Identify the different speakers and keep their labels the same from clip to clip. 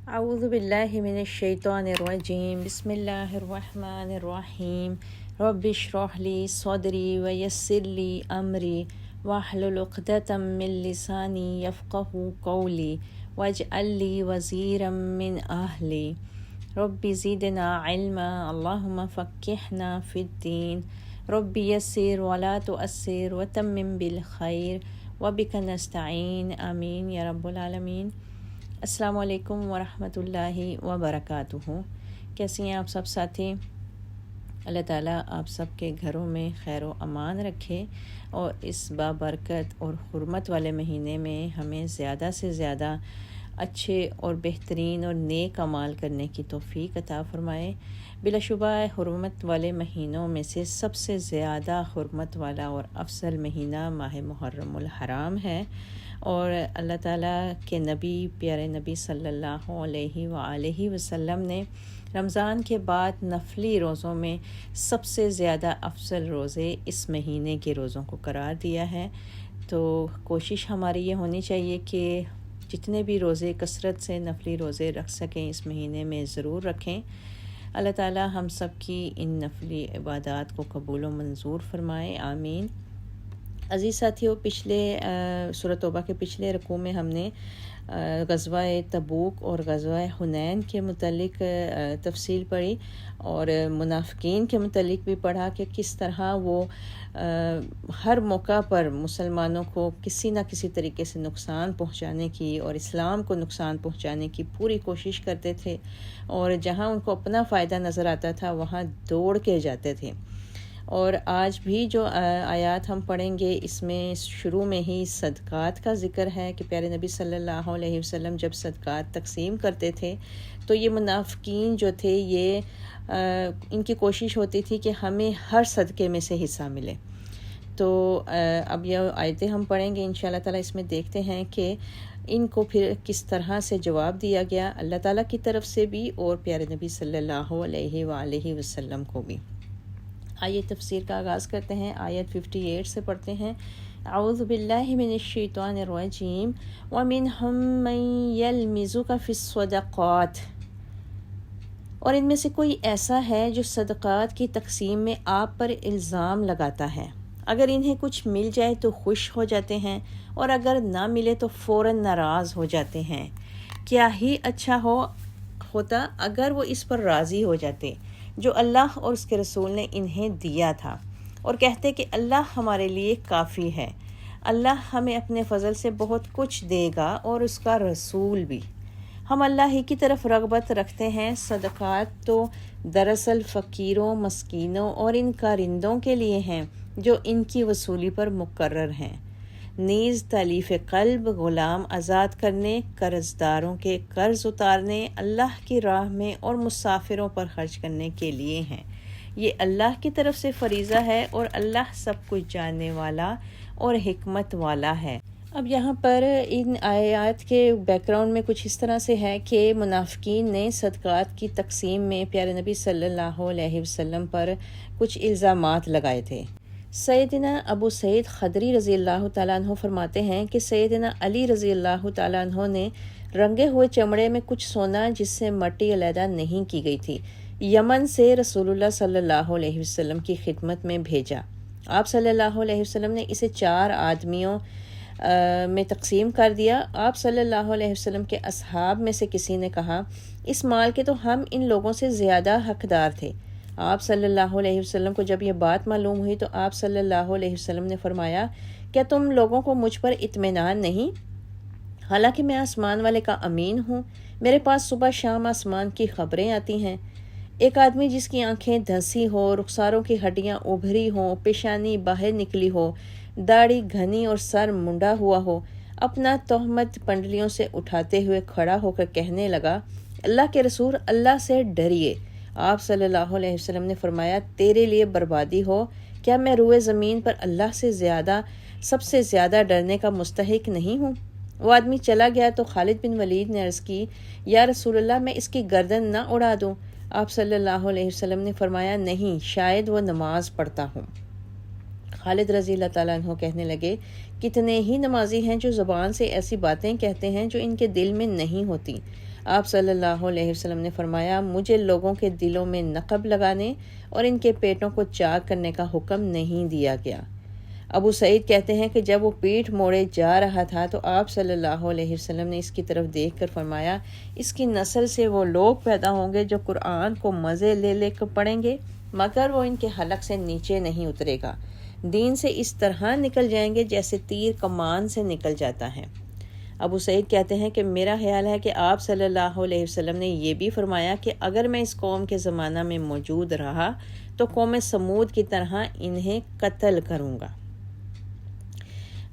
Speaker 1: اعوذ باللہ من الشیطان الرجیم بسم اللہ الرحمن الرحیم رب اشرح لی صدری ویسر لی امری واحلل عقدۃ من لسانی یفقہوا قولی واجعل لی وزیرا من اہلی رب زدنا علما اللہم فقہنا فی الدین رب یسر ولا تؤثر وتمم بالخیر وبک نستعین آمین یا رب العالمین۔ السلام علیکم ورحمۃ اللہ وبرکاتہ۔ کیسی ہیں آپ سب ساتھی؟ اللہ تعالیٰ آپ سب کے گھروں میں خیر و امان رکھے اور اس بابرکت اور حرمت والے مہینے میں ہمیں زیادہ سے زیادہ اچھے اور بہترین اور نیک اعمال کرنے کی توفیق عطا فرمائے۔ بلا شبہ حرمت والے مہینوں میں سے سب سے زیادہ حرمت والا اور افضل مہینہ ماہ محرم الحرام ہے، اور اللہ تعالیٰ کے نبی پیارے نبی صلی اللہ علیہ وآلہ وسلم نے رمضان کے بعد نفلی روزوں میں سب سے زیادہ افضل روزے اس مہینے کے روزوں کو قرار دیا ہے۔ تو کوشش ہماری یہ ہونی چاہیے کہ جتنے بھی روزے کثرت سے نفلی روزے رکھ سکیں اس مہینے میں ضرور رکھیں۔ اللہ تعالیٰ ہم سب کی ان نفلی عبادات کو قبول و منظور فرمائے، آمین۔ عزیز ساتھیوں، پچھلے سورۃ توبہ کے پچھلے رکوع میں ہم نے غزوہ تبوک اور غزوہ حنین کے متعلق تفصیل پڑھی اور منافقین کے متعلق بھی پڑھا کہ کس طرح وہ ہر موقع پر مسلمانوں کو کسی نہ کسی طریقے سے نقصان پہنچانے کی اور اسلام کو نقصان پہنچانے کی پوری کوشش کرتے تھے، اور جہاں ان کو اپنا فائدہ نظر آتا تھا وہاں دوڑ کے جاتے تھے۔ اور آج بھی جو آیات ہم پڑھیں گے اس میں شروع میں ہی صدقات کا ذکر ہے کہ پیارے نبی صلی اللہ علیہ وسلم جب صدقات تقسیم کرتے تھے تو یہ منافقین جو تھے یہ ان کی کوشش ہوتی تھی کہ ہمیں ہر صدقے میں سے حصہ ملے۔ تو اب یہ آیتیں ہم پڑھیں گے انشاءاللہ تعالیٰ، اس میں دیکھتے ہیں کہ ان کو پھر کس طرح سے جواب دیا گیا اللہ تعالیٰ کی طرف سے بھی اور پیارے نبی صلی اللہ علیہ وآلہ وسلم کو بھی۔ آئیے تفسیر کا آغاز کرتے ہیں، آیت 58 سے پڑھتے ہیں۔ اعوذ باللہ من الشیطان الرجیم ومنہم من یلمزک فی الصدقات، اور ان میں سے کوئی ایسا ہے جو صدقات کی تقسیم میں آپ پر الزام لگاتا ہے، اگر انہیں کچھ مل جائے تو خوش ہو جاتے ہیں اور اگر نہ ملے تو فوراً ناراض ہو جاتے ہیں۔ کیا ہی اچھا ہوتا اگر وہ اس پر راضی ہو جاتے جو اللہ اور اس کے رسول نے انہیں دیا تھا، اور کہتے کہ اللہ ہمارے لیے کافی ہے، اللہ ہمیں اپنے فضل سے بہت کچھ دے گا اور اس کا رسول بھی۔ ہم اللہ ہی کی طرف رغبت رکھتے ہیں۔ صدقات تو دراصل فقیروں، مسکینوں اور ان کارندوں کے لیے ہیں جو ان کی وصولی پر مقرر ہیں، نیز تالیف قلب، غلام آزاد کرنے، قرض داروں کے قرض اتارنے، اللہ کی راہ میں اور مسافروں پر خرچ کرنے کے لیے ہیں۔ یہ اللہ کی طرف سے فریضہ ہے اور اللہ سب کچھ جاننے والا اور حکمت والا ہے۔ اب یہاں پر ان آیات کے بیک گراؤنڈ میں کچھ اس طرح سے ہے کہ منافقین نے صدقات کی تقسیم میں پیارے نبی صلی اللہ علیہ وسلم پر کچھ الزامات لگائے تھے۔ سیدنا ابو سعید خدری رضی اللہ تعالیٰ عنہ فرماتے ہیں کہ سیدنا علی رضی اللہ تعالیٰ عنہ نے رنگے ہوئے چمڑے میں کچھ سونا جس سے مٹی علیحدہ نہیں کی گئی تھی یمن سے رسول اللہ صلی اللہ علیہ وسلم کی خدمت میں بھیجا۔ آپ صلی اللہ علیہ وسلم نے اسے 4 آدمیوں میں تقسیم کر دیا۔ آپ صلی اللہ علیہ وسلم کے اصحاب میں سے کسی نے کہا، اس مال کے تو ہم ان لوگوں سے زیادہ حقدار تھے۔ آپ صلی اللہ علیہ وسلم کو جب یہ بات معلوم ہوئی تو آپ صلی اللہ علیہ وسلم نے فرمایا، کیا تم لوگوں کو مجھ پر اطمینان نہیں؟ حالانکہ میں آسمان والے کا امین ہوں، میرے پاس صبح شام آسمان کی خبریں آتی ہیں۔ ایک آدمی جس کی آنکھیں دھنسی ہو، رخساروں کی ہڈیاں ابھری ہوں، پیشانی باہر نکلی ہو، داڑھی گھنی اور سر منڈا ہوا ہو، اپنا تہمت پنڈلیوں سے اٹھاتے ہوئے کھڑا ہو کر کہنے لگا، اللہ کے رسول، اللہ سے ڈریے۔ آپ صلی اللہ علیہ وسلم نے فرمایا، تیرے لیے بربادی ہو، کیا میں روئے زمین پر اللہ سے سب سے زیادہ ڈرنے کا مستحق نہیں ہوں؟ وہ آدمی چلا گیا تو خالد بن ولید نے عرض کی، یا رسول اللہ، میں اس کی گردن نہ اڑا دوں؟ آپ صلی اللہ علیہ وسلم نے فرمایا، نہیں، شاید وہ نماز پڑھتا ہوں۔ خالد رضی اللہ تعالیٰ عنہ کہنے لگے، کتنے ہی نمازی ہیں جو زبان سے ایسی باتیں کہتے ہیں جو ان کے دل میں نہیں ہوتی۔ آپ صلی اللہ علیہ وسلم نے فرمایا مجھے لوگوں کے دلوں میں نقب لگانے اور ان کے پیٹوں کو چاک کرنے کا حکم نہیں دیا گیا۔ ابو سعید کہتے ہیں کہ جب وہ پیٹھ موڑے جا رہا تھا تو آپ صلی اللہ علیہ وسلم نے اس کی طرف دیکھ کر فرمایا اس کی نسل سے وہ لوگ پیدا ہوں گے جو قرآن کو مزے لے لے کر پڑھیں گے مگر وہ ان کے حلق سے نیچے نہیں اترے گا، دین سے اس طرح نکل جائیں گے جیسے تیر کمان سے نکل جاتا ہے۔ ابو سعید کہتے ہیں کہ میرا خیال ہے کہ آپ صلی اللہ علیہ وسلم نے یہ بھی فرمایا کہ اگر میں اس قوم کے زمانہ میں موجود رہا تو قوم سمود کی طرح انہیں قتل کروں گا۔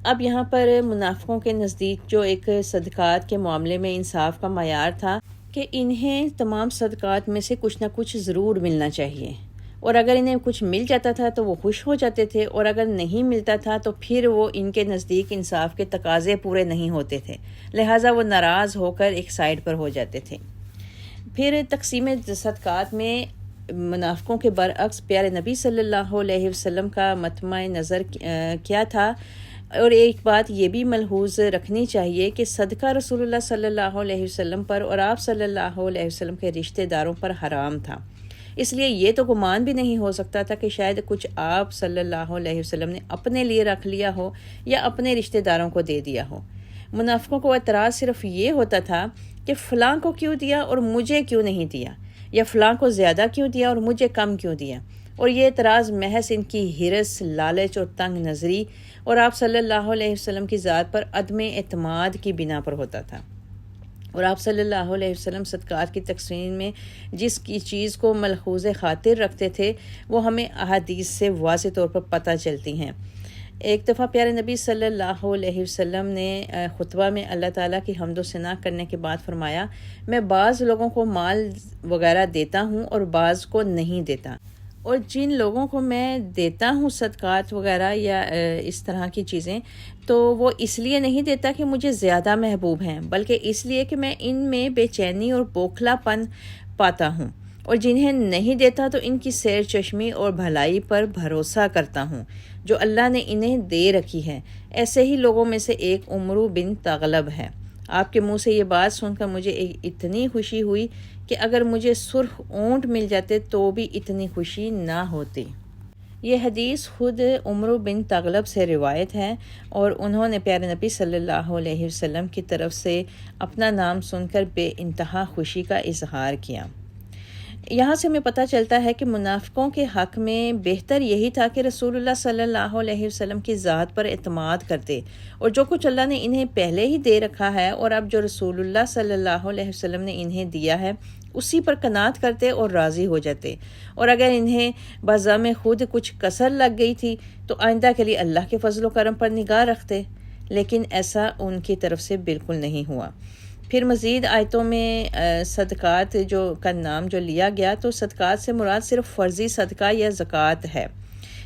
Speaker 1: اب یہاں پر منافقوں کے نزدیک جو ایک صدقات کے معاملے میں انصاف کا معیار تھا کہ انہیں تمام صدقات میں سے کچھ نہ کچھ ضرور ملنا چاہیے، اور اگر انہیں کچھ مل جاتا تھا تو وہ خوش ہو جاتے تھے، اور اگر نہیں ملتا تھا تو پھر وہ ان کے نزدیک انصاف کے تقاضے پورے نہیں ہوتے تھے، لہٰذا وہ ناراض ہو کر ایک سائڈ پر ہو جاتے تھے۔ پھر تقسیم صدقات میں منافقوں کے برعکس پیارے نبی صلی اللہ علیہ وسلم کا مطمع نظر کیا تھا، اور ایک بات یہ بھی ملحوظ رکھنی چاہیے کہ صدقہ رسول اللہ صلی اللہ علیہ وسلم پر اور آپ صلی اللہ علیہ وسلم کے رشتہ داروں پر حرام تھا، اس لیے یہ تو گمان بھی نہیں ہو سکتا تھا کہ شاید کچھ آپ صلی اللہ علیہ وسلم نے اپنے لیے رکھ لیا ہو یا اپنے رشتہ داروں کو دے دیا ہو۔ منافقوں کو اعتراض صرف یہ ہوتا تھا کہ فلاں کو کیوں دیا اور مجھے کیوں نہیں دیا، یا فلاں کو زیادہ کیوں دیا اور مجھے کم کیوں دیا، اور یہ اعتراض محض ان کی حرص، لالچ اور تنگ نظری اور آپ صلی اللہ علیہ وسلم کی ذات پر عدم اعتماد کی بنا پر ہوتا تھا۔ اور آپ صلی اللہ علیہ وسلم صدقات کی تقسیم میں جس کی چیز کو ملحوظ خاطر رکھتے تھے وہ ہمیں احادیث سے واضح طور پر پتہ چلتی ہیں۔ ایک دفعہ پیارے نبی صلی اللہ علیہ وسلم نے خطبہ میں اللہ تعالیٰ کی حمد و ثنا کرنے کے بعد فرمایا میں بعض لوگوں کو مال وغیرہ دیتا ہوں اور بعض کو نہیں دیتا، اور جن لوگوں کو میں دیتا ہوں صدقات وغیرہ یا اس طرح کی چیزیں تو وہ اس لیے نہیں دیتا کہ مجھے زیادہ محبوب ہیں، بلکہ اس لیے کہ میں ان میں بے چینی اور بوکھلا پن پاتا ہوں، اور جنہیں نہیں دیتا تو ان کی سیر چشمی اور بھلائی پر بھروسہ کرتا ہوں جو اللہ نے انہیں دے رکھی ہے۔ ایسے ہی لوگوں میں سے ایک عمرو بن تغلب ہے۔ آپ کے منہ سے یہ بات سن کر مجھے اتنی خوشی ہوئی کہ اگر مجھے سرخ اونٹ مل جاتے تو بھی اتنی خوشی نہ ہوتی۔ یہ حدیث خود عمرو بن تغلب سے روایت ہے، اور انہوں نے پیارے نبی صلی اللہ علیہ وسلم کی طرف سے اپنا نام سن کر بے انتہا خوشی کا اظہار کیا۔ یہاں سے ہمیں پتہ چلتا ہے کہ منافقوں کے حق میں بہتر یہی تھا کہ رسول اللہ صلی اللہ علیہ وسلم کی ذات پر اعتماد کرتے، اور جو کچھ اللہ نے انہیں پہلے ہی دے رکھا ہے اور اب جو رسول اللہ صلی اللہ علیہ وسلم نے انہیں دیا ہے اسی پر قناعت کرتے اور راضی ہو جاتے، اور اگر انہیں بازم خود کچھ کسر لگ گئی تھی تو آئندہ کے لیے اللہ کے فضل و کرم پر نگاہ رکھتے، لیکن ایسا ان کی طرف سے بالکل نہیں ہوا۔ پھر مزید آیتوں میں صدقات کا نام جو لیا گیا تو صدقات سے مراد صرف فرضی صدقہ یا زکوٰۃ ہے،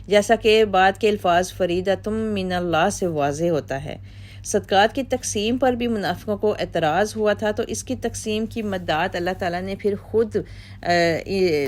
Speaker 1: جیسا کہ بعد کے الفاظ فریدۃ من اللہ سے واضح ہوتا ہے۔ صدقات کی تقسیم پر بھی منافقوں کو اعتراض ہوا تھا، تو اس کی تقسیم کی مدت اللہ تعالیٰ نے پھر خود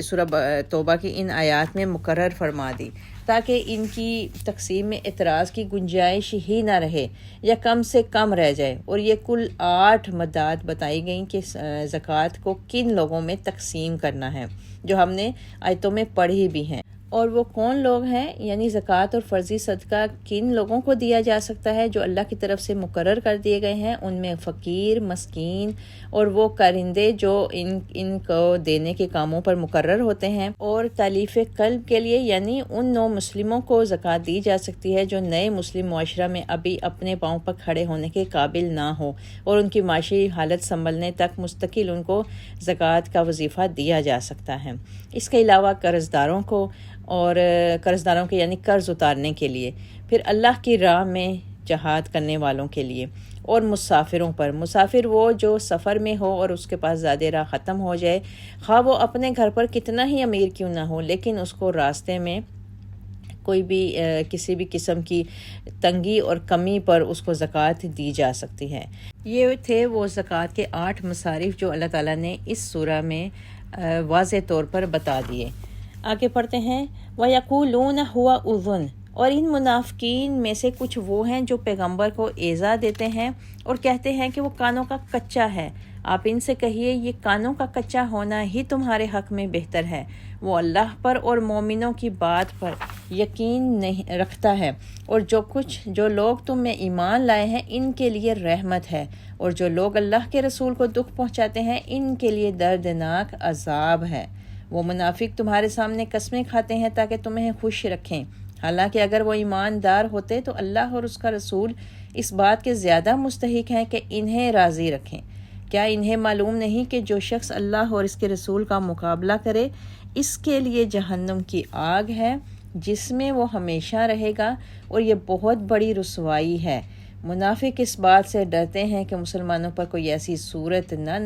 Speaker 1: سورہ توبہ کی ان آیات میں مقرر فرما دی تاکہ ان کی تقسیم میں اعتراض کی گنجائش ہی نہ رہے یا کم سے کم رہ جائے، اور یہ کل 8 مدات بتائی گئیں کہ زکوٰۃ کو کن لوگوں میں تقسیم کرنا ہے، جو ہم نے آیتوں میں پڑھی بھی ہیں۔ اور وہ کون لوگ ہیں، یعنی زکوٰۃ اور فرضی صدقہ کن لوگوں کو دیا جا سکتا ہے جو اللہ کی طرف سے مقرر کر دیے گئے ہیں، ان میں فقیر، مسکین اور وہ کارندے جو ان کو دینے کے کاموں پر مقرر ہوتے ہیں، اور تالیف قلب کے لیے یعنی ان نو مسلموں کو زکوٰۃ دی جا سکتی ہے جو نئے مسلم معاشرہ میں ابھی اپنے پاؤں پر کھڑے ہونے کے قابل نہ ہو اور ان کی معاشی حالت سنبھلنے تک مستقل ان کو زکوٰۃ کا وظیفہ دیا جا سکتا ہے۔ اس کے علاوہ قرضداروں کو، اور قرضداروں کے یعنی قرض اتارنے کے لیے، پھر اللہ کی راہ میں جہاد کرنے والوں کے لیے، اور مسافروں پر۔ مسافر وہ جو سفر میں ہو اور اس کے پاس زیادہ راہ ختم ہو جائے، خواہ وہ اپنے گھر پر کتنا ہی امیر کیوں نہ ہو، لیکن اس کو راستے میں کوئی بھی کسی بھی قسم کی تنگی اور کمی پر اس کو زکوٰۃ دی جا سکتی ہے۔ یہ تھے وہ زکوٰۃ کے 8 مصارف جو اللہ تعالیٰ نے اس سورہ میں واضح طور پر بتا دیے۔ آگے پڑھتے ہیں وَيَقُولُونَ هُوَ أُذُنٌ، اور ان منافقین میں سے کچھ وہ ہیں جو پیغمبر کو ایذا دیتے ہیں اور کہتے ہیں کہ وہ کانوں کا کچا ہے۔ آپ ان سے کہیے یہ کانوں کا کچا ہونا ہی تمہارے حق میں بہتر ہے۔ وہ اللہ پر اور مومنوں کی بات پر یقین نہیں رکھتا ہے، اور جو لوگ تم میں ایمان لائے ہیں ان کے لیے رحمت ہے، اور جو لوگ اللہ کے رسول کو دکھ پہنچاتے ہیں ان کے لیے دردناک عذاب ہے۔ وہ منافق تمہارے سامنے قسمیں کھاتے ہیں تاکہ تمہیں خوش رکھیں، حالانکہ اگر وہ ایماندار ہوتے تو اللہ اور اس کا رسول اس بات کے زیادہ مستحق ہیں کہ انہیں راضی رکھیں۔ کیا انہیں معلوم نہیں کہ جو شخص اللہ اور اس کے رسول کا مقابلہ کرے اس کے لیے جہنم کی آگ ہے جس میں وہ ہمیشہ رہے گا، اور یہ بہت بڑی رسوائی ہے۔ منافق اس بات سے ڈرتے ہیں کہ مسلمانوں پر کوئی ایسی صورت نہ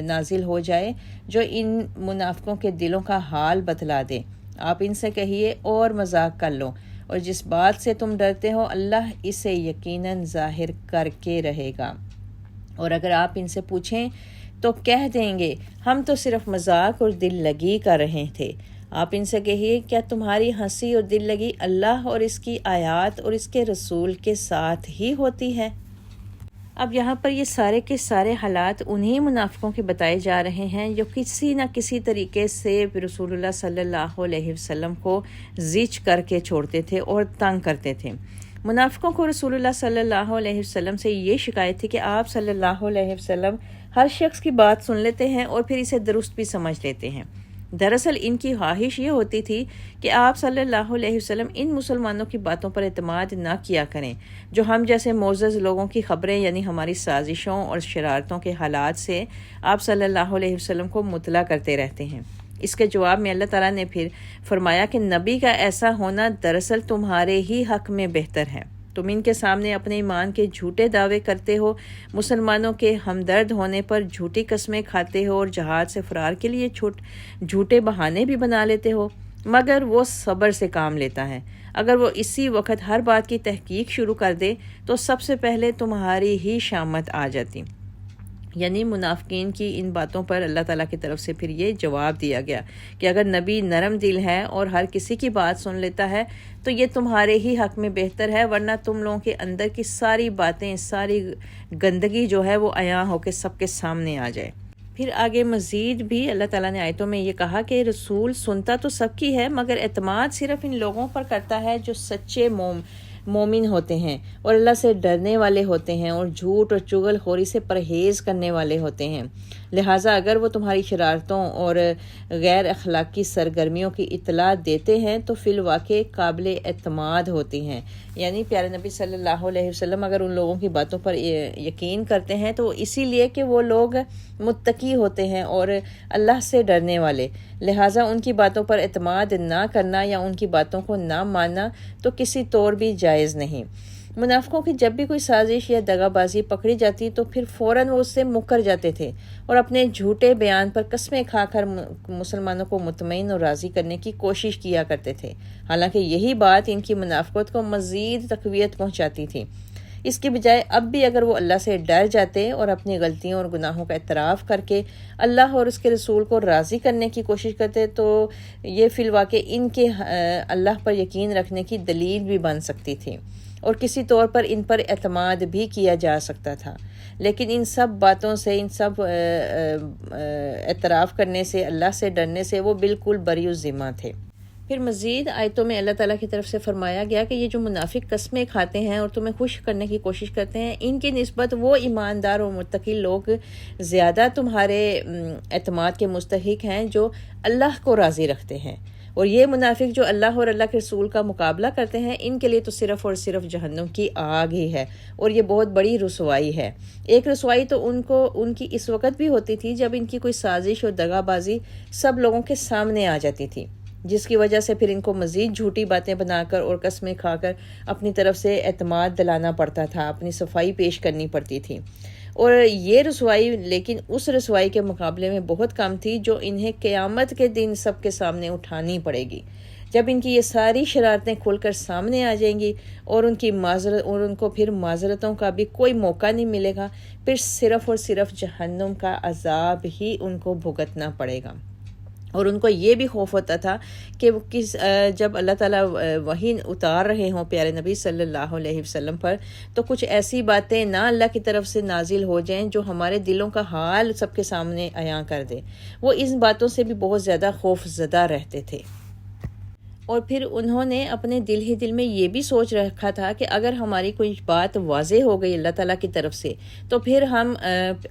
Speaker 1: نازل ہو جائے جو ان منافقوں کے دلوں کا حال بتلا دے۔ آپ ان سے کہیے اور مذاق کر لو، اور جس بات سے تم ڈرتے ہو اللہ اسے یقیناً ظاہر کر کے رہے گا۔ اور اگر آپ ان سے پوچھیں تو کہہ دیں گے ہم تو صرف مذاق اور دل لگی کر رہے تھے۔ آپ ان سے کہیے کیا تمہاری ہنسی اور دل لگی اللہ اور اس کی آیات اور اس کے رسول کے ساتھ ہی ہوتی ہے؟ اب یہاں پر یہ سارے کے سارے حالات انہی منافقوں کے بتائے جا رہے ہیں جو کسی نہ کسی طریقے سے رسول اللہ صلی اللہ علیہ وسلم کو زیچ کر کے چھوڑتے تھے اور تنگ کرتے تھے۔ منافقوں کو رسول اللہ صلی اللہ علیہ وسلم سے یہ شکایت تھی کہ آپ صلی اللہ علیہ وسلم ہر شخص کی بات سن لیتے ہیں اور پھر اسے درست بھی سمجھ لیتے ہیں۔ دراصل ان کی خواہش یہ ہوتی تھی کہ آپ صلی اللہ علیہ وسلم ان مسلمانوں کی باتوں پر اعتماد نہ کیا کریں جو ہم جیسے معزز لوگوں کی خبریں یعنی ہماری سازشوں اور شرارتوں کے حالات سے آپ صلی اللہ علیہ وسلم کو مطلع کرتے رہتے ہیں۔ اس کے جواب میں اللہ تعالیٰ نے پھر فرمایا کہ نبی کا ایسا ہونا دراصل تمہارے ہی حق میں بہتر ہے۔ تم ان کے سامنے اپنے ایمان کے جھوٹے دعوے کرتے ہو، مسلمانوں کے ہمدرد ہونے پر جھوٹی قسمیں کھاتے ہو، اور جہاد سے فرار کے لیے جھوٹے بہانے بھی بنا لیتے ہو، مگر وہ صبر سے کام لیتا ہے۔ اگر وہ اسی وقت ہر بات کی تحقیق شروع کر دے تو سب سے پہلے تمہاری ہی شامت آ جاتی۔ یعنی منافقین کی ان باتوں پر اللہ تعالیٰ کی طرف سے پھر یہ جواب دیا گیا کہ اگر نبی نرم دل ہے اور ہر کسی کی بات سن لیتا ہے تو یہ تمہارے ہی حق میں بہتر ہے، ورنہ تم لوگوں کے اندر کی ساری باتیں، ساری گندگی جو ہے وہ عیاں ہو کے سب کے سامنے آ جائے۔ پھر آگے مزید بھی اللہ تعالیٰ نے آیتوں میں یہ کہا کہ رسول سنتا تو سب کی ہے مگر اعتماد صرف ان لوگوں پر کرتا ہے جو سچے مومن ہوتے ہیں اور اللہ سے ڈرنے والے ہوتے ہیں اور جھوٹ اور چغل خوری سے پرہیز کرنے والے ہوتے ہیں۔ لہٰذا اگر وہ تمہاری شرارتوں اور غیر اخلاقی سرگرمیوں کی اطلاع دیتے ہیں تو فی الواقع قابل اعتماد ہوتی ہیں۔ یعنی پیارے نبی صلی اللہ علیہ وسلم اگر ان لوگوں کی باتوں پر یقین کرتے ہیں تو اسی لیے کہ وہ لوگ متقی ہوتے ہیں اور اللہ سے ڈرنے والے، لہٰذا ان کی باتوں پر اعتماد نہ کرنا یا ان کی باتوں کو نہ ماننا تو کسی طور بھی جائز نہیں۔ منافقوں کی جب بھی کوئی سازش یا دغا بازی پکڑی جاتی تو پھر فوراً وہ اس سے مکر جاتے تھے اور اپنے جھوٹے بیان پر قسمیں کھا کر مسلمانوں کو مطمئن اور راضی کرنے کی کوشش کیا کرتے تھے، حالانکہ یہی بات ان کی منافقت کو مزید تقویت پہنچاتی تھی۔ اس کی بجائے اب بھی اگر وہ اللہ سے ڈر جاتے اور اپنی غلطیوں اور گناہوں کا اعتراف کر کے اللہ اور اس کے رسول کو راضی کرنے کی کوشش کرتے تو یہ فی الواقع ان کے اللہ پر یقین رکھنے کی دلیل بھی بن سکتی تھی اور کسی طور پر ان پر اعتماد بھی کیا جا سکتا تھا، لیکن ان سب باتوں سے، ان سب اعتراف کرنے سے، اللہ سے ڈرنے سے وہ بالکل بری الذمہ تھے۔ پھر مزید آیتوں میں اللہ تعالیٰ کی طرف سے فرمایا گیا کہ یہ جو منافق قسمیں کھاتے ہیں اور تمہیں خوش کرنے کی کوشش کرتے ہیں، ان کی نسبت وہ ایماندار اور متقی لوگ زیادہ تمہارے اعتماد کے مستحق ہیں جو اللہ کو راضی رکھتے ہیں، اور یہ منافق جو اللہ اور اللہ کے رسول کا مقابلہ کرتے ہیں ان کے لیے تو صرف اور صرف جہنم کی آگ ہی ہے، اور یہ بہت بڑی رسوائی ہے۔ ایک رسوائی تو ان کی اس وقت بھی ہوتی تھی جب ان کی کوئی سازش اور دغا بازی سب لوگوں کے سامنے آ جاتی تھی، جس کی وجہ سے پھر ان کو مزید جھوٹی باتیں بنا کر اور قسمیں کھا کر اپنی طرف سے اعتماد دلانا پڑتا تھا، اپنی صفائی پیش کرنی پڑتی تھی، اور یہ رسوائی لیکن اس رسوائی کے مقابلے میں بہت کم تھی جو انہیں قیامت کے دن سب کے سامنے اٹھانی پڑے گی، جب ان کی یہ ساری شرارتیں کھل کر سامنے آ جائیں گی اور ان کو پھر معذرتوں کا بھی کوئی موقع نہیں ملے گا، پھر صرف اور صرف جہنم کا عذاب ہی ان کو بھگتنا پڑے گا۔ اور ان کو یہ بھی خوف ہوتا تھا کہ جب اللہ تعالیٰ وحی اتار رہے ہوں پیارے نبی صلی اللہ علیہ وسلم پر، تو کچھ ایسی باتیں نہ اللہ کی طرف سے نازل ہو جائیں جو ہمارے دلوں کا حال سب کے سامنے عیاں کر دے۔ وہ ان باتوں سے بھی بہت زیادہ خوف زدہ رہتے تھے۔ اور پھر انہوں نے اپنے دل ہی دل میں یہ بھی سوچ رکھا تھا کہ اگر ہماری کوئی بات واضح ہو گئی اللہ تعالیٰ کی طرف سے، تو پھر ہم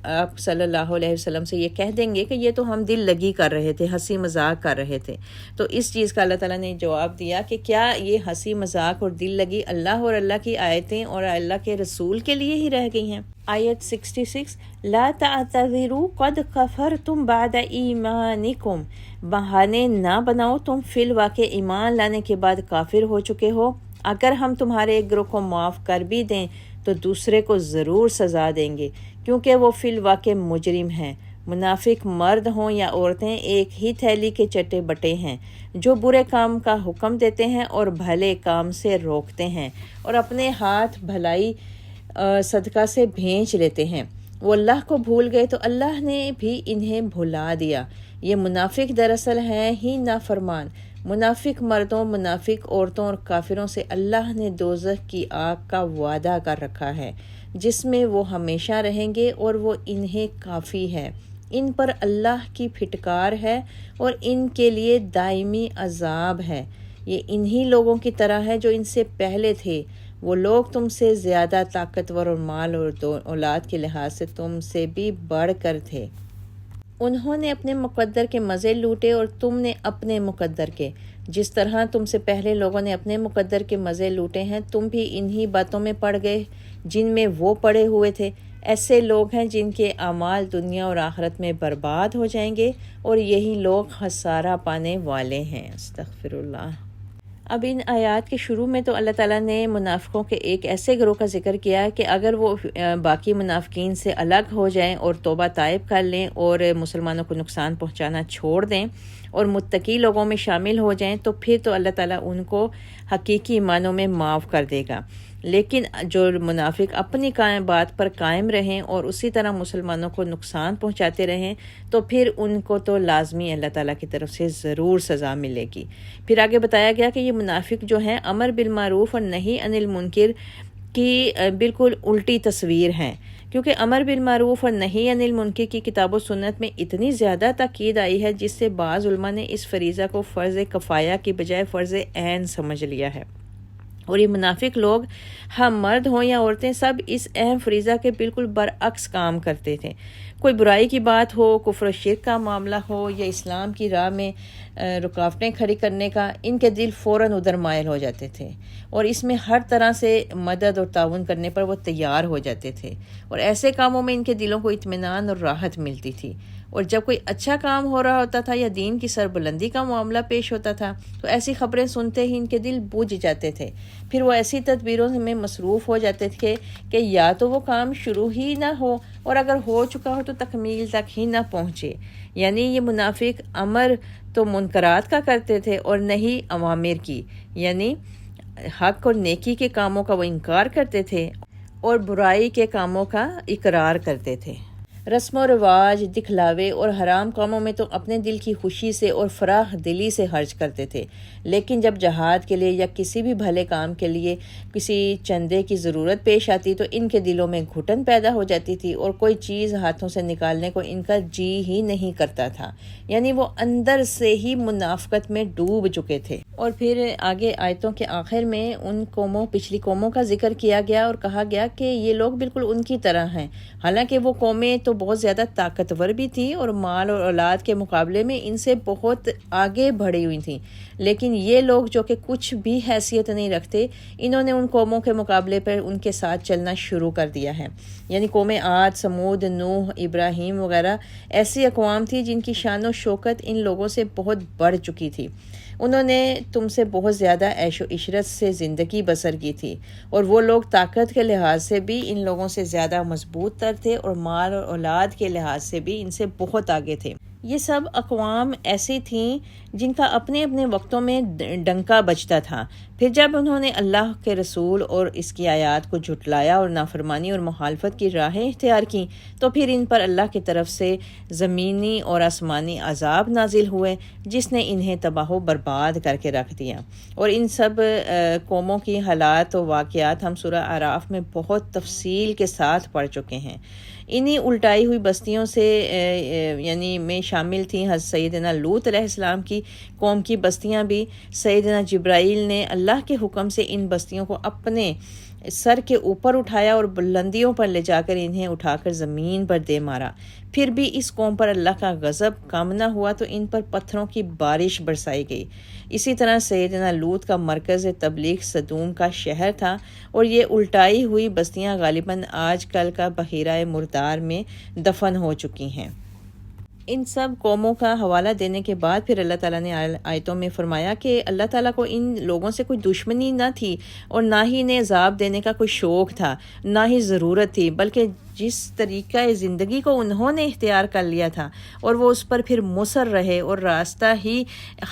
Speaker 1: آپ صلی اللہ علیہ وسلم سے یہ کہہ دیں گے کہ یہ تو ہم دل لگی کر رہے تھے، ہنسی مذاق کر رہے تھے۔ تو اس چیز کا اللہ تعالیٰ نے جواب دیا کہ کیا یہ ہنسی مذاق اور دل لگی اللہ اور اللہ کی آیتیں اور اللہ کے رسول کے لیے ہی رہ گئی ہیں؟ آیت 66، لا تعتذروا قد کفرتم بعد ایمانکم، بہانے نہ بناؤ، تم فی الواقع ایمان لانے کے بعد کافر ہو چکے ہو۔ اگر ہم تمہارے ایک گروہ کو معاف کر بھی دیں تو دوسرے کو ضرور سزا دیں گے، کیونکہ وہ فی الواقع مجرم ہیں۔ منافق مرد ہوں یا عورتیں ایک ہی تھیلی کے چٹے بٹے ہیں، جو برے کام کا حکم دیتے ہیں اور بھلے کام سے روکتے ہیں، اور اپنے ہاتھ بھلائی صدقہ سے بھیج لیتے ہیں۔ وہ اللہ کو بھول گئے تو اللہ نے بھی انہیں بھلا دیا۔ یہ منافق دراصل ہیں ہی نافرمان۔ منافق مردوں، منافق عورتوں اور کافروں سے اللہ نے دوزخ کی آگ کا وعدہ کر رکھا ہے، جس میں وہ ہمیشہ رہیں گے اور وہ انہیں کافی ہے۔ ان پر اللہ کی پھٹکار ہے اور ان کے لیے دائمی عذاب ہے۔ یہ انہی لوگوں کی طرح ہے جو ان سے پہلے تھے۔ وہ لوگ تم سے زیادہ طاقتور اور مال اور اولاد کے لحاظ سے تم سے بھی بڑھ کر تھے۔ انہوں نے اپنے مقدر کے مزے لوٹے اور تم نے اپنے مقدر کے۔ جس طرح تم سے پہلے لوگوں نے اپنے مقدر کے مزے لوٹے ہیں، تم بھی انہی باتوں میں پڑ گئے جن میں وہ پڑے ہوئے تھے۔ ایسے لوگ ہیں جن کے اعمال دنیا اور آخرت میں برباد ہو جائیں گے، اور یہی لوگ خسارہ پانے والے ہیں۔ استغفر اللہ۔ اب ان آیات کے شروع میں تو اللہ تعالیٰ نے منافقوں کے ایک ایسے گروہ کا ذکر کیا کہ اگر وہ باقی منافقین سے الگ ہو جائیں اور توبہ طائب کر لیں اور مسلمانوں کو نقصان پہنچانا چھوڑ دیں اور متقی لوگوں میں شامل ہو جائیں، تو پھر تو اللہ تعالیٰ ان کو حقیقی معنوں میں معاف کر دے گا۔ لیکن جو منافق اپنی بات پر قائم رہیں اور اسی طرح مسلمانوں کو نقصان پہنچاتے رہیں، تو پھر ان کو تو لازمی اللہ تعالیٰ کی طرف سے ضرور سزا ملے گی۔ پھر آگے بتایا گیا کہ یہ منافق جو ہیں امر بالمعروف اور نہی عن المنکر کی بالکل الٹی تصویر ہیں، کیونکہ امر بالمعروف اور نہی عن المنکر کی کتاب و سنت میں اتنی زیادہ تاکید آئی ہے، جس سے بعض علماء نے اس فریضہ کو فرض کفایہ کی بجائے فرض عین سمجھ لیا ہے۔ اور یہ منافق لوگ، ہم مرد ہوں یا عورتیں، سب اس اہم فریضہ کے بالکل برعکس کام کرتے تھے۔ کوئی برائی کی بات ہو، کفر و شرک کا معاملہ ہو یا اسلام کی راہ میں رکاوٹیں کھڑی کرنے کا، ان کے دل فوراً ادھر مائل ہو جاتے تھے اور اس میں ہر طرح سے مدد اور تعاون کرنے پر وہ تیار ہو جاتے تھے، اور ایسے کاموں میں ان کے دلوں کو اطمینان اور راحت ملتی تھی۔ اور جب کوئی اچھا کام ہو رہا ہوتا تھا یا دین کی سربلندی کا معاملہ پیش ہوتا تھا، تو ایسی خبریں سنتے ہی ان کے دل بجھ جاتے تھے۔ پھر وہ ایسی تدبیروں میں مصروف ہو جاتے تھے کہ یا تو وہ کام شروع ہی نہ ہو، اور اگر ہو چکا ہو تو تکمیل تک ہی نہ پہنچے۔ یعنی یہ منافق امر تو منکرات کا کرتے تھے اور نہیں اوامر کی، یعنی حق اور نیکی کے کاموں کا وہ انکار کرتے تھے اور برائی کے کاموں کا اقرار کرتے تھے۔ رسم و رواج، دکھلاوے اور حرام کاموں میں تو اپنے دل کی خوشی سے اور فراخ دلی سے خرچ کرتے تھے، لیکن جب جہاد کے لیے یا کسی بھی بھلے کام کے لیے کسی چندے کی ضرورت پیش آتی تو ان کے دلوں میں گھٹن پیدا ہو جاتی تھی اور کوئی چیز ہاتھوں سے نکالنے کو ان کا جی ہی نہیں کرتا تھا، یعنی وہ اندر سے ہی منافقت میں ڈوب چکے تھے۔ اور پھر آگے آیتوں کے آخر میں ان پچھلی قوموں کا ذکر کیا گیا اور کہا گیا کہ یہ لوگ بالکل ان کی طرح ہیں، حالانکہ وہ قومیں تو بہت زیادہ طاقتور بھی تھیں اور مال اور اولاد کے مقابلے میں ان سے بہت آگے بڑھی ہوئی تھیں، لیکن یہ لوگ جو کہ کچھ بھی حیثیت نہیں رکھتے، انہوں نے ان قوموں کے مقابلے پر ان کے ساتھ چلنا شروع کر دیا ہے۔ یعنی قوم عاد، سمود، نوح، ابراہیم وغیرہ ایسی اقوام تھی جن کی شان و شوکت ان لوگوں سے بہت بڑھ چکی تھی۔ انہوں نے تم سے بہت زیادہ عیش و عشرت سے زندگی بسر کی تھی، اور وہ لوگ طاقت کے لحاظ سے بھی ان لوگوں سے زیادہ مضبوط تر تھے اور مال اور اولاد کے لحاظ سے بھی ان سے بہت آگے تھے۔ یہ سب اقوام ایسی تھیں جن کا اپنے اپنے وقتوں میں ڈنکا بجتا تھا، پھر جب انہوں نے اللہ کے رسول اور اس کی آیات کو جھٹلایا اور نافرمانی اور مخالفت کی راہیں اختیار کیں تو پھر ان پر اللہ کی طرف سے زمینی اور آسمانی عذاب نازل ہوئے جس نے انہیں تباہ و برباد کر کے رکھ دیا۔ اور ان سب قوموں کی حالات و واقعات ہم سورہ اعراف میں بہت تفصیل کے ساتھ پڑھ چکے ہیں۔ انہی الٹائی ہوئی بستیوں سے میں شامل تھیں حضرت سیدنا لوط علیہ السلام کی قوم کی بستیاں بھی۔ سیدنا جبرائیل نے اللہ کے حکم سے ان بستیوں کو اپنے سر کے اوپر اٹھایا اور بلندیوں پر لے جا کر انہیں اٹھا کر زمین پر دے مارا۔ پھر بھی اس قوم پر اللہ کا غضب کم نہ ہوا تو ان پر پتھروں کی بارش برسائی گئی۔ اسی طرح سیدنا لوط کا مرکز تبلیغ صدوم کا شہر تھا، اور یہ الٹائی ہوئی بستیاں غالباً آج کل کا بحیرہ مردار میں دفن ہو چکی ہیں۔ ان سب قوموں کا حوالہ دینے کے بعد پھر اللہ تعالیٰ نے آیتوں میں فرمایا کہ اللہ تعالیٰ کو ان لوگوں سے کوئی دشمنی نہ تھی، اور نہ ہی انہیں عذاب دینے کا کوئی شوق تھا، نہ ہی ضرورت تھی، بلکہ جس طریقہ زندگی کو انہوں نے اختیار کر لیا تھا اور وہ اس پر پھر مصر رہے، اور راستہ ہی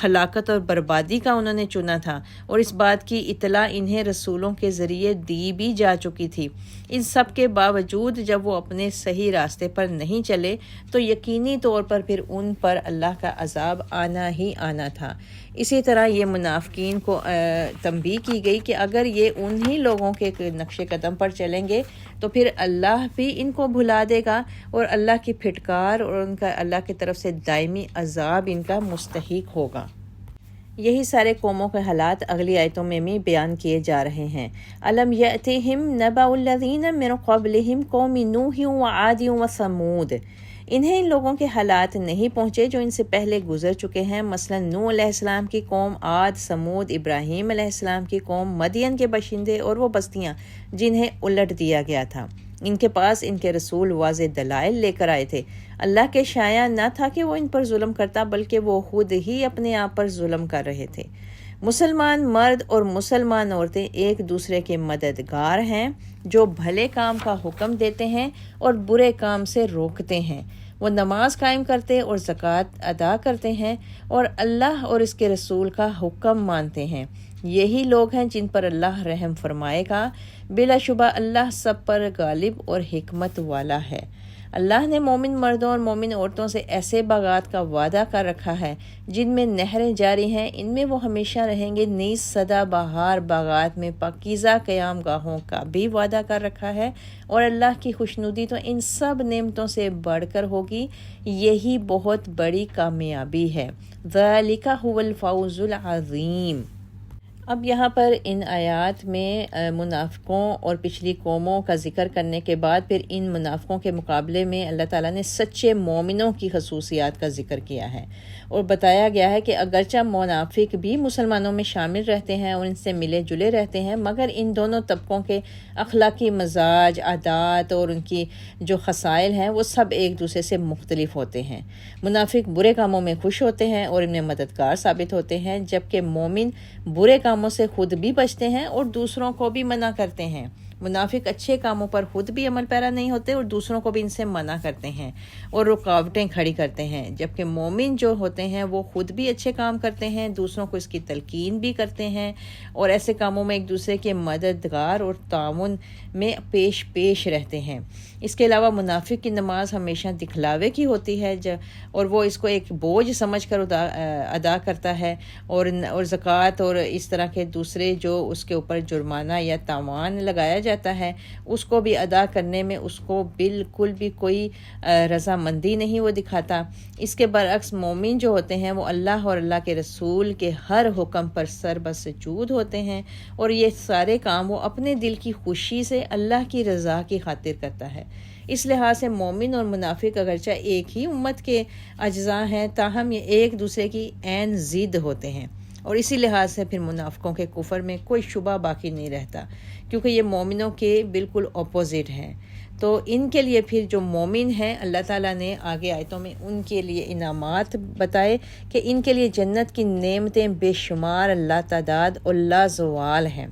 Speaker 1: ہلاکت اور بربادی کا انہوں نے چنا تھا، اور اس بات کی اطلاع انہیں رسولوں کے ذریعے دی بھی جا چکی تھی۔ ان سب کے باوجود جب وہ اپنے صحیح راستے پر نہیں چلے تو یقینی طور پر پھر ان پر اللہ کا عذاب آنا ہی آنا تھا۔ اسی طرح یہ منافقین کو تنبیہ کی گئی کہ اگر یہ انہی لوگوں کے نقش قدم پر چلیں گے تو پھر اللہ بھی ان کو بھلا دے گا، اور اللہ کی پھٹکار اور ان کا اللہ کی طرف سے دائمی عذاب ان کا مستحق ہوگا۔ یہی سارے قوموں کے حالات اگلی آیتوں میں بھی بیان کیے جا رہے ہیں۔ الم یأتہم نبأ الذین من قبلہم قوم نوح وعاد وثمود۔ انہیں ان لوگوں کے حالات نہیں پہنچے جو ان سے پہلے گزر چکے ہیں، مثلا نوح علیہ السلام کی قوم، عاد، سمود، ابراہیم علیہ السلام کی قوم، مدین کے باشندے اور وہ بستیاں جنہیں الٹ دیا گیا تھا۔ ان کے پاس ان کے رسول واضح دلائل لے کر آئے تھے۔ اللہ کے شایع نہ تھا کہ وہ ان پر ظلم کرتا، بلکہ وہ خود ہی اپنے آپ پر ظلم کر رہے تھے۔ مسلمان مرد اور مسلمان عورتیں ایک دوسرے کے مددگار ہیں جو بھلے کام کا حکم دیتے ہیں اور برے کام سے روکتے ہیں۔ وہ نماز قائم کرتے اور زکوٰۃ ادا کرتے ہیں اور اللہ اور اس کے رسول کا حکم مانتے ہیں۔ یہی لوگ ہیں جن پر اللہ رحم فرمائے گا۔ بلا شبہ اللہ سب پر غالب اور حکمت والا ہے۔ اللہ نے مومن مردوں اور مومن عورتوں سے ایسے باغات کا وعدہ کر رکھا ہے جن میں نہریں جاری ہیں، ان میں وہ ہمیشہ رہیں گے، نیز سدا بہار باغات میں پاکیزہ قیام گاہوں کا بھی وعدہ کر رکھا ہے، اور اللہ کی خوشنودی تو ان سب نعمتوں سے بڑھ کر ہوگی۔ یہی بہت بڑی کامیابی ہے۔ ذالک هو الفوز العظیم۔ اب یہاں پر ان آیات میں منافقوں اور پچھلی قوموں کا ذکر کرنے کے بعد پھر ان منافقوں کے مقابلے میں اللہ تعالیٰ نے سچے مومنوں کی خصوصیات کا ذکر کیا ہے، اور بتایا گیا ہے کہ اگرچہ منافق بھی مسلمانوں میں شامل رہتے ہیں اور ان سے ملے جلے رہتے ہیں، مگر ان دونوں طبقوں کے اخلاقی مزاج، عادات اور ان کی جو خصائل ہیں وہ سب ایک دوسرے سے مختلف ہوتے ہیں۔ منافق برے کاموں میں خوش ہوتے ہیں اور ان میں مددگار ثابت ہوتے ہیں، جبکہ مومن برے کاموں سے خود بھی بچتے ہیں اور دوسروں کو بھی منع کرتے ہیں۔ منافق اچھے کاموں پر خود بھی عمل پیرا نہیں ہوتے اور دوسروں کو بھی ان سے منع کرتے ہیں اور رکاوٹیں کھڑی کرتے ہیں، جبکہ مومن جو ہوتے ہیں وہ خود بھی اچھے کام کرتے ہیں، دوسروں کو اس کی تلقین بھی کرتے ہیں، اور ایسے کاموں میں ایک دوسرے کے مددگار اور تعاون میں پیش رہتے ہیں۔ اس کے علاوہ منافق کی نماز ہمیشہ دکھلاوے کی ہوتی ہے، اور وہ اس کو ایک بوجھ سمجھ کر ادا کرتا ہے، اور زکوٰۃ اور اس طرح کے دوسرے جو اس کے اوپر جرمانہ یا تاوان لگایا جاتا ہے اس کو بھی ادا کرنے میں اس کو بالکل بھی کوئی رضامندی نہیں وہ دکھاتا۔ اس کے برعکس مومن جو ہوتے ہیں وہ اللہ اور اللہ کے رسول کے ہر حکم پر سر بسجود ہوتے ہیں، اور یہ سارے کام وہ اپنے دل کی خوشی سے اللہ کی رضا کی خاطر کرتا ہے۔ اس لحاظ سے مومن اور منافق اگرچہ ایک ہی امت کے اجزاء ہیں، تاہم یہ ایک دوسرے کی عین ضد ہوتے ہیں، اور اسی لحاظ سے پھر منافقوں کے کفر میں کوئی شبہ باقی نہیں رہتا، کیونکہ یہ مومنوں کے بالکل اپوزٹ ہیں۔ تو ان کے لیے پھر جو مومن ہیں اللہ تعالیٰ نے آگے آیتوں میں ان کے لیے انعامات بتائے کہ ان کے لیے جنت کی نعمتیں بے شمار لا تعداد اور لازوال ہیں۔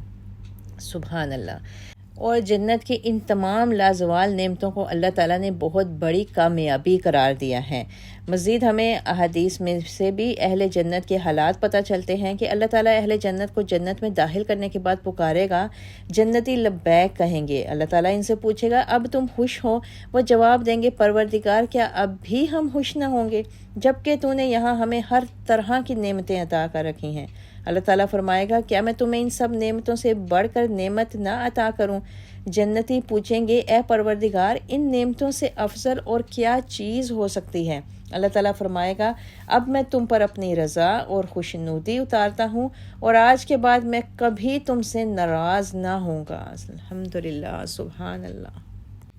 Speaker 1: سبحان اللہ۔ اور جنت کی ان تمام لازوال نعمتوں کو اللہ تعالیٰ نے بہت بڑی کامیابی قرار دیا ہے۔ مزید ہمیں احادیث میں سے بھی اہل جنت کے حالات پتہ چلتے ہیں کہ اللہ تعالیٰ اہل جنت کو جنت میں داخل کرنے کے بعد پکارے گا، جنتی لبیک کہیں گے، اللہ تعالیٰ ان سے پوچھے گا اب تم خوش ہو؟ وہ جواب دیں گے پروردگار کیا اب بھی ہم خوش نہ ہوں گے جبکہ تو نے یہاں ہمیں ہر طرح کی نعمتیں عطا کر رکھی ہیں۔ اللہ تعالیٰ فرمائے گا کیا میں تمہیں ان سب نعمتوں سے بڑھ کر نعمت نہ عطا کروں؟ جنتی پوچھیں گے اے پروردگار ان نعمتوں سے افضل اور کیا چیز ہو سکتی ہے؟ اللہ تعالیٰ فرمائے گا اب میں تم پر اپنی رضا اور خوشنودی اتارتا ہوں اور آج کے بعد میں کبھی تم سے ناراض نہ ہوں گا۔ الحمدللہ، سبحان اللہ۔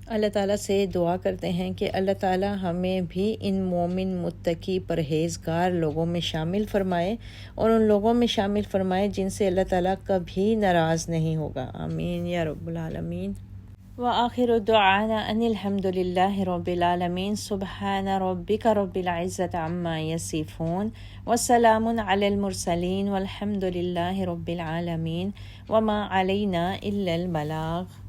Speaker 1: اللہ تعالیٰ سے دعا کرتے ہیں کہ اللہ تعالیٰ ہمیں بھی ان مومن متقی پرہیزگار لوگوں میں شامل فرمائے اور ان لوگوں میں شامل فرمائے جن سے اللہ تعالیٰ کبھی ناراض نہیں ہوگا۔ آمین یا رب العالمین۔ وآخر دعانا ان الحمد للہ رب العالمین۔ سبحان ربک رب العزۃ عما یصفون وسلام علی المرسلین والحمد للہ رب العالمین وما علینا الا البلاغ۔